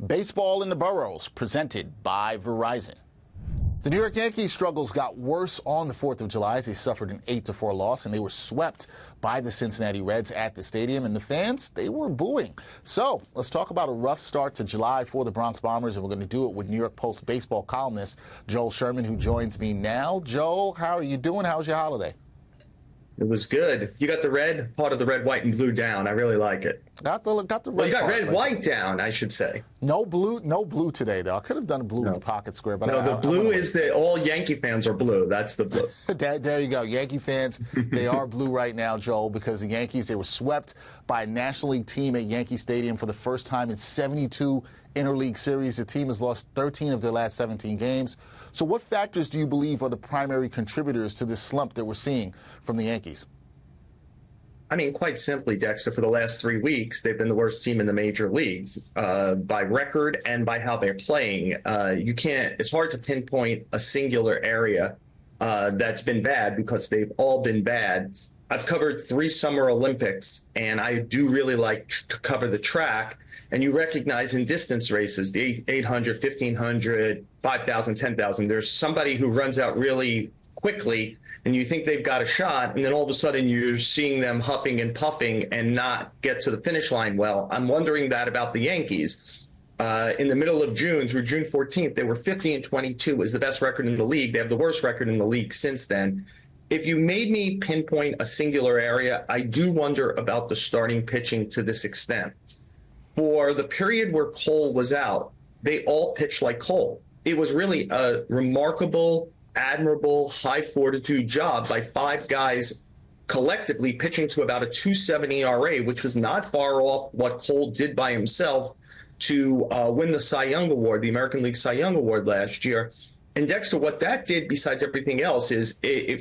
Baseball in the Boroughs, presented by Verizon. The New York Yankees' struggles got worse on the 4th of July as they suffered an 8-4 loss, and they were swept by the Cincinnati Reds at the stadium, and the fans, they were booing. So let's talk about a rough start to July for the Bronx Bombers, and we're going to do it with New York Post baseball columnist Joel Sherman, who joins me now. Joel, how are you doing? How was your holiday? It was good. You got the red, part of the red, white, and blue down. I really like it. Got the red. Well, you got red, right white down, I should say. No blue today, though. I could have done a blue with the pocket square, but no, the blue is that all Yankee fans are blue. That's the blue. There you go. Yankee fans, they are blue right now, Joel, because the Yankees, they were swept by a National League team at Yankee Stadium for the first time in 72 interleague series. The team has lost 13 of their last 17 games. So what factors do you believe are the primary contributors to this slump that we're seeing from the Yankees? I mean, quite simply, Dexter, for the last 3 weeks, they've been the worst team in the major leagues by record and by how they're playing. It's hard to pinpoint a singular area that's been bad because they've all been bad. I've covered 3 Summer Olympics, and I do really like to cover the track. And you recognize in distance races, the 800, 1500, 5,000, 10,000, there's somebody who runs out really quickly and you think they've got a shot, and then all of a sudden you're seeing them huffing and puffing and not get to the finish line well. I'm wondering that about the Yankees. In the middle of June through June 14th, they were 50-22, was the best record in the league. They have the worst record in the league since then. If you made me pinpoint a singular area, I do wonder about the starting pitching to this extent. For the period where Cole was out, they all pitched like Cole. It was really a remarkable, admirable, high fortitude job by 5 guys collectively pitching to about a 2.70 ERA, which was not far off what Cole did by himself to win the Cy Young Award, the American League Cy Young Award last year. And Dexter, what that did besides everything else is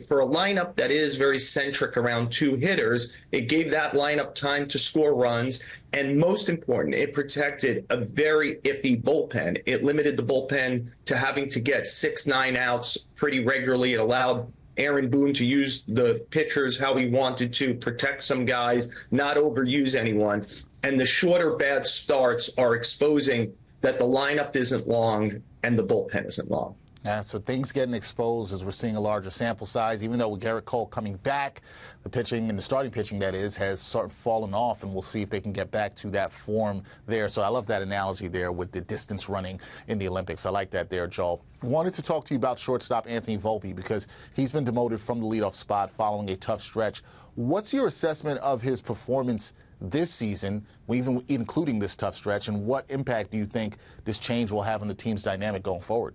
for a lineup that is very centric around 2 hitters, it gave that lineup time to score runs. And most important, it protected a very iffy bullpen. It limited the bullpen to having to get 6-9 outs pretty regularly. It allowed Aaron Boone to use the pitchers how he wanted to, protect some guys, not overuse anyone. And the shorter bad starts are exposing that the lineup isn't long and the bullpen isn't long. Yeah, so things getting exposed as we're seeing a larger sample size, even though with Garrett Cole coming back, the pitching and the starting pitching, that is, has sort of fallen off, and we'll see if they can get back to that form there. So I love that analogy there with the distance running in the Olympics. I like that there, Joel. Wanted to talk to you about shortstop Anthony Volpe because he's been demoted from the leadoff spot following a tough stretch. What's your assessment of his performance this season, even including this tough stretch, and what impact do you think this change will have on the team's dynamic going forward?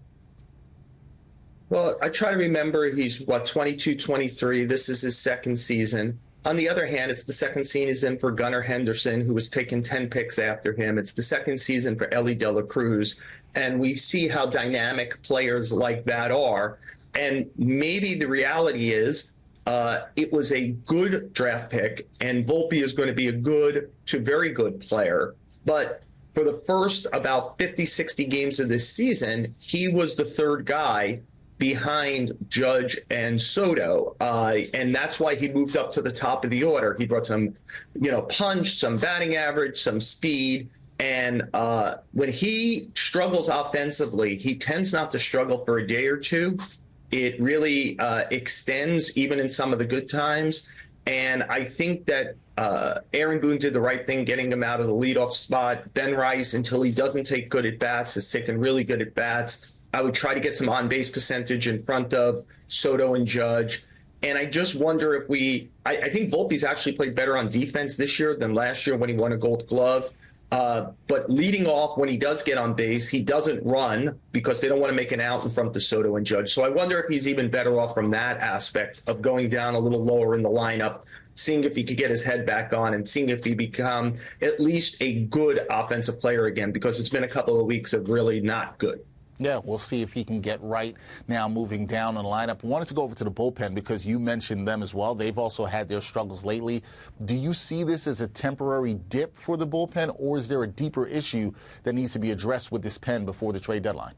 Well, I try to remember he's, 22, 23. This is his 2nd season. On the other hand, it's the 2nd season for Gunnar Henderson, who was taken 10 picks after him. It's the 2nd season for Elly De La Cruz. And we see how dynamic players like that are. And maybe the reality is it was a good draft pick, and Volpe is going to be a good to very good player. But for the first about 50, 60 games of this season, he was the 3rd guy behind Judge and Soto, and that's why he moved up to the top of the order. He brought some, punch, some batting average, some speed, and when he struggles offensively, he tends not to struggle for a day or two. It really extends even in some of the good times, and I think that Aaron Boone did the right thing getting him out of the leadoff spot. Ben Rice, until he doesn't take good at-bats, has taken really good at-bats. I would try to get some on-base percentage in front of Soto and Judge. And I just wonder if I think Volpe's actually played better on defense this year than last year when he won a Gold Glove. But leading off, when he does get on base, he doesn't run because they don't want to make an out in front of Soto and Judge. So I wonder if he's even better off from that aspect of going down a little lower in the lineup, seeing if he could get his head back on and seeing if he become at least a good offensive player again, because it's been a couple of weeks of really not good. Yeah, we'll see if he can get right now moving down in the lineup. I wanted to go over to the bullpen because you mentioned them as well. They've also had their struggles lately. Do you see this as a temporary dip for the bullpen, or is there a deeper issue that needs to be addressed with this pen before the trade deadline?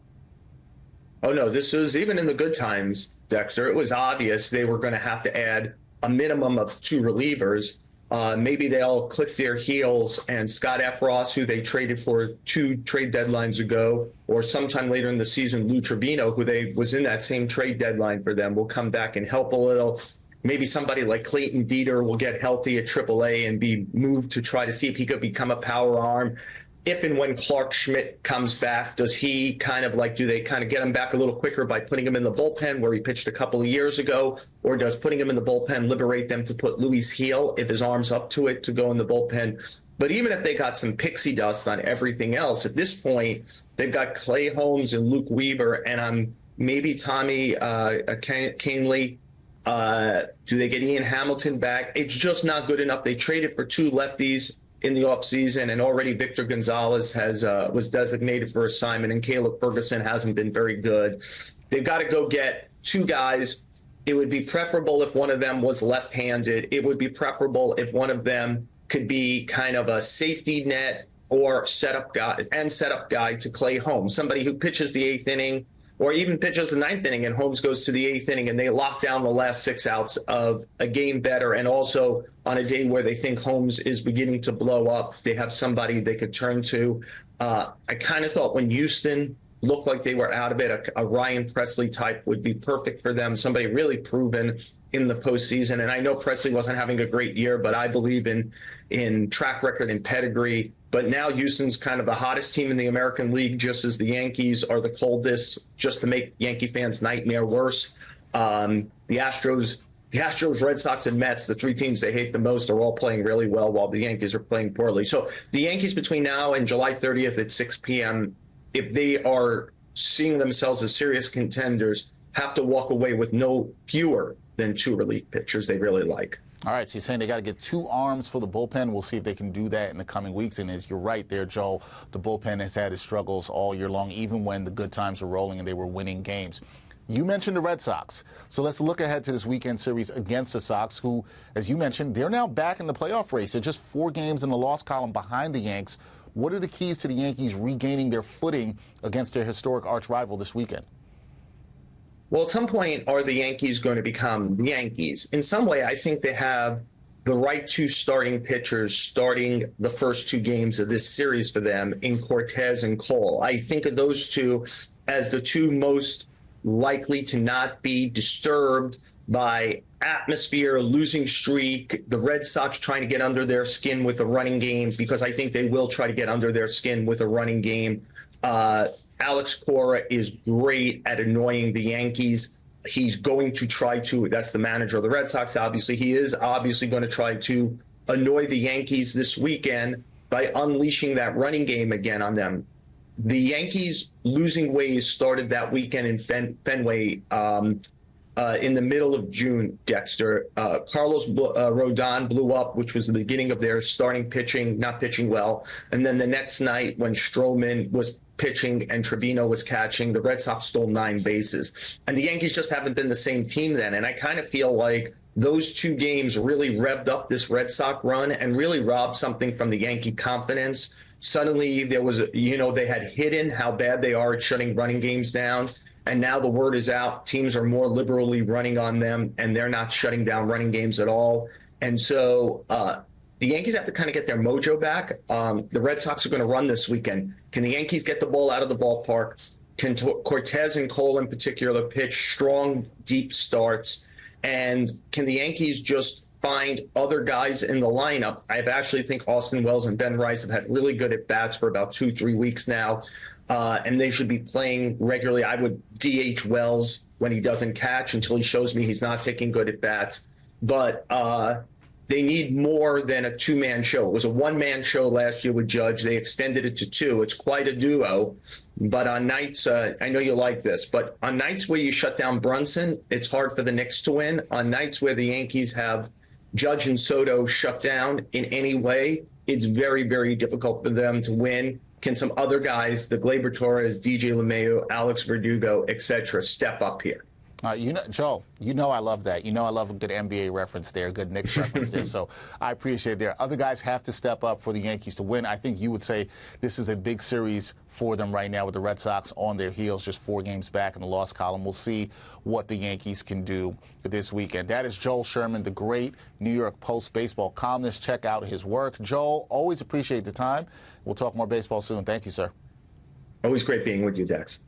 Oh, no, this was even in the good times, Dexter. It was obvious they were going to have to add a minimum of 2 relievers. Maybe they'll click their heels and Scott Efros, who they traded for 2 trade deadlines ago, or sometime later in the season, Lou Trevino, who was in that same trade deadline for them, will come back and help a little. Maybe somebody like Clayton Dieter will get healthy at AAA and be moved to try to see if he could become a power arm. If and when Clark Schmidt comes back, do they kind of get him back a little quicker by putting him in the bullpen where he pitched a couple of years ago? Or does putting him in the bullpen liberate them to put Luis Gil, if his arm's up to it, to go in the bullpen? But even if they got some pixie dust on everything else, at this point, they've got Clay Holmes and Luke Weaver, and maybe Tommy Kahnle. Do they get Ian Hamilton back? It's just not good enough. They traded for 2 lefties in the offseason, and already Victor Gonzalez was designated for assignment, and Caleb Ferguson hasn't been very good. They've got to go get 2 guys. It would be preferable if one of them was left-handed. It would be preferable if one of them could be kind of a safety net or setup guy to Clay Holmes, somebody who pitches the 8th inning, or even pitches the 9th inning and Holmes goes to the 8th inning and they lock down the last 6 outs of a game better. And also on a day where they think Holmes is beginning to blow up, they have somebody they could turn to. I kind of thought when Houston looked like they were out of it, a Ryan Presley type would be perfect for them, somebody really proven in the postseason. And I know Presley wasn't having a great year, but I believe in track record and pedigree. But now Houston's kind of the hottest team in the American League, just as the Yankees are the coldest, just to make Yankee fans' nightmare worse. The Astros, Red Sox, and Mets, the 3 teams they hate the most, are all playing really well while the Yankees are playing poorly. So the Yankees between now and July 30th at 6 p.m., if they are seeing themselves as serious contenders, have to walk away with no fewer than 2 relief pitchers they really like. All right, so you're saying they got to get 2 arms for the bullpen. We'll see if they can do that in the coming weeks. And as you're right there, Joel, the bullpen has had its struggles all year long, even when the good times were rolling and they were winning games. You mentioned the Red Sox. So let's look ahead to this weekend series against the Sox, who, as you mentioned, they're now back in the playoff race. They're just 4 games in the loss column behind the Yanks. What are the keys to the Yankees regaining their footing against their historic arch rival this weekend? Well, at some point, are the Yankees going to become the Yankees? In some way, I think they have the right 2 starting pitchers starting the first 2 games of this series for them in Cortez and Cole. I think of those 2 as the 2 most likely to not be disturbed by atmosphere, losing streak, the Red Sox trying to get under their skin with a running game, because I think they will try to get under their skin with a running game. Alex Cora is great at annoying the Yankees. He's going to try to, that's the manager of the Red Sox, obviously. He is obviously going to try to annoy the Yankees this weekend by unleashing that running game again on them. The Yankees' losing ways started that weekend in Fenway in the middle of June, Dexter. Carlos Rodon blew up, which was the beginning of their starting pitching, not pitching well. And then the next night when Sherman was pitching and Trevino was catching, the Red Sox stole 9 bases. And the Yankees just haven't been the same team then. And I kind of feel like those 2 games really revved up this Red Sox run and really robbed something from the Yankee confidence. Suddenly there was, they had hidden how bad they are at shutting running games down. And now the word is out. Teams are more liberally running on them, and they're not shutting down running games at all. And so the Yankees have to kind of get their mojo back. The Red Sox are going to run this weekend. Can the Yankees get the ball out of the ballpark? Can Cortez and Cole in particular pitch strong, deep starts? And can the Yankees just find other guys in the lineup? I actually think Austin Wells and Ben Rice have had really good at-bats for about 2-3 weeks now. And they should be playing regularly. I would DH Wells when he doesn't catch until he shows me he's not taking good at-bats. But they need more than a 2-man show. It was a 1-man show last year with Judge. They extended it to 2. It's quite a duo. But on nights, I know you like this, but on nights where you shut down Brunson, it's hard for the Knicks to win. On nights where the Yankees have Judge and Soto shut down in any way, it's very, very difficult for them to win. Can some other guys, the Gleyber Torres, DJ LeMahieu, Alex Verdugo, etc., step up here? Joel, I love that. I love a good NBA reference there, a good Knicks reference there. So I appreciate it there. Other guys have to step up for the Yankees to win. I think you would say this is a big series for them right now with the Red Sox on their heels, just 4 games back in the loss column. We'll see what the Yankees can do this weekend. That is Joel Sherman, the great New York Post baseball columnist. Check out his work. Joel, always appreciate the time. We'll talk more baseball soon. Thank you, sir. Always great being with you, Dex.